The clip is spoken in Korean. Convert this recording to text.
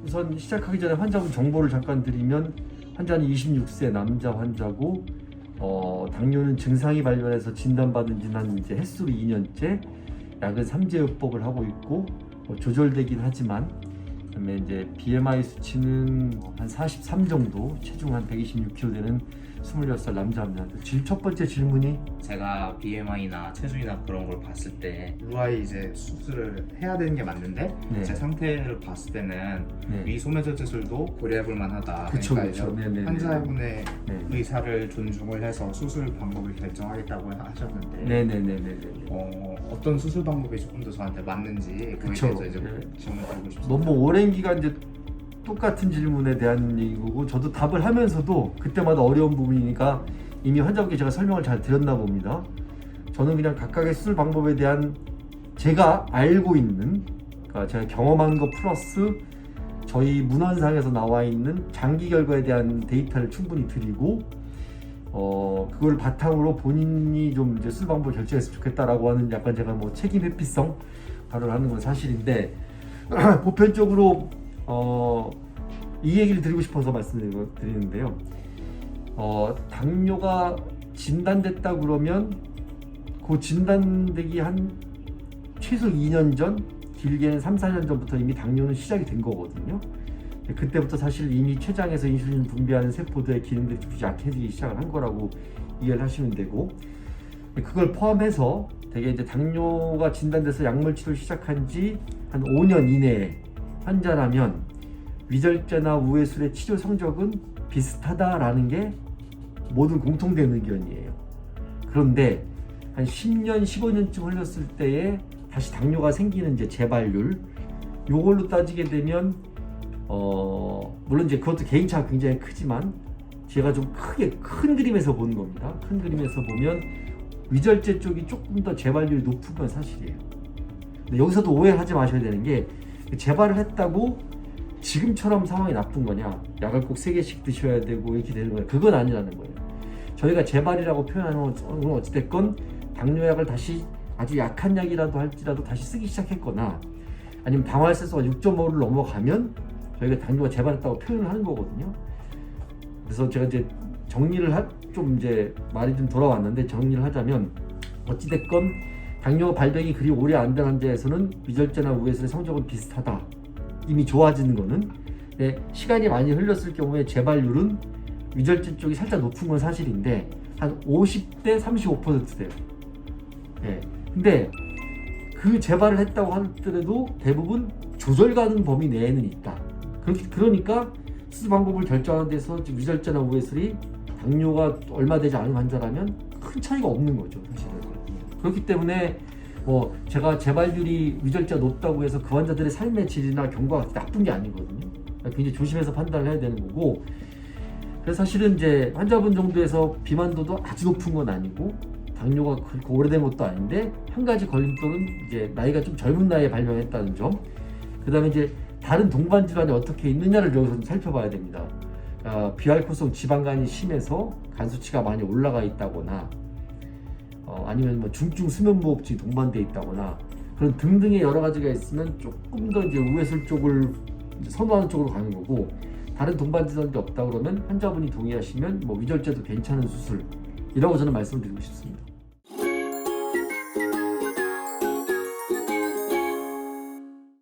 우선 시작하기 전에 환자분 정보를 잠깐 드리면 환자는 26세 남자 환자고 당뇨는 증상이 발견해서 진단받은 지는 이제 햇수로 2년째, 약은 3제요법을 하고 있고 조절되긴 하지만, 그다음에 이제 BMI 수치는 한 43 정도, 체중 한 126kg 되는 26살 남자 환자입니다. 첫 번째 질문이 제가 BMI나 체중이나 그런 걸 봤을 때 루아이 이제 수술을 해야 되는 게 맞는데 네. 제 상태를 봤을 때는 네. 위소매절제술도 고려해볼 만하다. 그쵸, 그러니까 그쵸. 이제 네네네. 환자분의 네. 의사를 존중을 해서 수술 방법을 결정하겠다고 하셨는데 네네네네네. 어떤 수술 방법이 조금 더 저한테 맞는지 그거에 그쵸. 대해서 이제 네. 질문 드리고 싶습니다. 너무 오랜 기간 이제 똑같은 질문에 대한 얘기고, 저도 답을 하면서도 그때마다 어려운 부분이니까 이미 환자분께 제가 설명을 잘 드렸나 봅니다. 저는 그냥 각각의 수술 방법에 대한 제가 알고 있는, 그러니까 제가 경험한 거 플러스 저희 문헌상에서 나와 있는 장기 결과에 대한 데이터를 충분히 드리고, 그걸 바탕으로 본인이 좀 이제 수술 방법을 결정했으면 좋겠다라고 하는, 약간 제가 뭐 책임 회피성 발언을 하는 건 사실인데, 보편적으로 이 얘기를 드리고 싶어서 말씀드리는데요. 당뇨가 진단됐다 그러면 그 진단되기 한 최소 2년 전, 길게는 3, 4년 전부터 이미 당뇨는 시작이 된 거거든요. 그때부터 사실 이미 췌장에서 인슐린을 분비하는 세포들의 기능들이 좀 약해지기 시작을 한 거라고 이해를 하시면 되고, 그걸 포함해서 되게 이제 당뇨가 진단돼서 약물 치료를 시작한 지 한 5년 이내에 환자라면 위절제나 우회술의 치료 성적은 비슷하다라는 게 모든 공통된 의견이에요. 그런데 한 10년, 15년쯤 흘렀을 때에 다시 당뇨가 생기는 이제 재발률, 요걸로 따지게 되면 물론 이제 그것도 개인차가 굉장히 크지만 제가 좀 크게 큰 그림에서 보는 겁니다. 큰 그림에서 보면 위절제 쪽이 조금 더 재발률이 높은 건 사실이에요. 근데 여기서도 오해하지 마셔야 되는 게, 재발을 했다고 지금처럼 상황이 나쁜 거냐, 약을 꼭 3개씩 드셔야 되고 이렇게 되는 거냐, 그건 아니라는 거예요. 저희가 재발이라고 표현하는 건 어찌됐건 당뇨약을 다시 아주 약한 약이라도 할지라도 다시 쓰기 시작했거나, 아니면 당화혈색소가 6.5를 넘어가면 저희가 당뇨가 재발했다고 표현을 하는 거거든요. 그래서 제가 이제 좀 이제 말이 좀 돌아왔는데 정리를 하자면, 어찌됐건 당뇨 발병이 그리 오래 안 된 환자에서는 위절제나 우회술의 성적은 비슷하다. 이미 좋아지는 거는. 시간이 많이 흘렀을 경우에 재발률은 위절제 쪽이 살짝 높은 건 사실인데 한 50대 35% 돼요. 근데 그 재발을 했다고 하더라도 대부분 조절 가능 범위 내에는 있다. 그러니까 수술 방법을 결정하는 데서 위절제나 우회술이 당뇨가 얼마 되지 않은 환자라면 큰 차이가 없는 거죠, 사실은. 그렇기 때문에 제가 재발률이 위절제가 높다고 해서 그 환자들의 삶의 질이나 경과가 나쁜 게 아니거든요. 굉장히 조심해서 판단을 해야 되는 거고, 그래서 사실은 이제 환자분 정도에서 비만도도 아주 높은 건 아니고 당뇨가 그렇게 오래된 것도 아닌데, 한 가지 걸림돌은 이제 나이가 좀 젊은 나이에 발병했다는 점, 그 다음에 이제 다른 동반 질환이 어떻게 있느냐를 여기서 좀 살펴봐야 됩니다. 비알코올성 지방간이 심해서 간 수치가 많이 올라가 있다거나, 아니면 뭐 중증 수면무호흡증이 동반돼 있다거나, 그런 등등의 여러 가지가 있으면 조금 더 이제 우회술 쪽을 선호하는 쪽으로 가는 거고, 다른 동반 질환이 없다 그러면 환자분이 동의하시면 뭐 위절제도 괜찮은 수술이라고 저는 말씀드리고 싶습니다.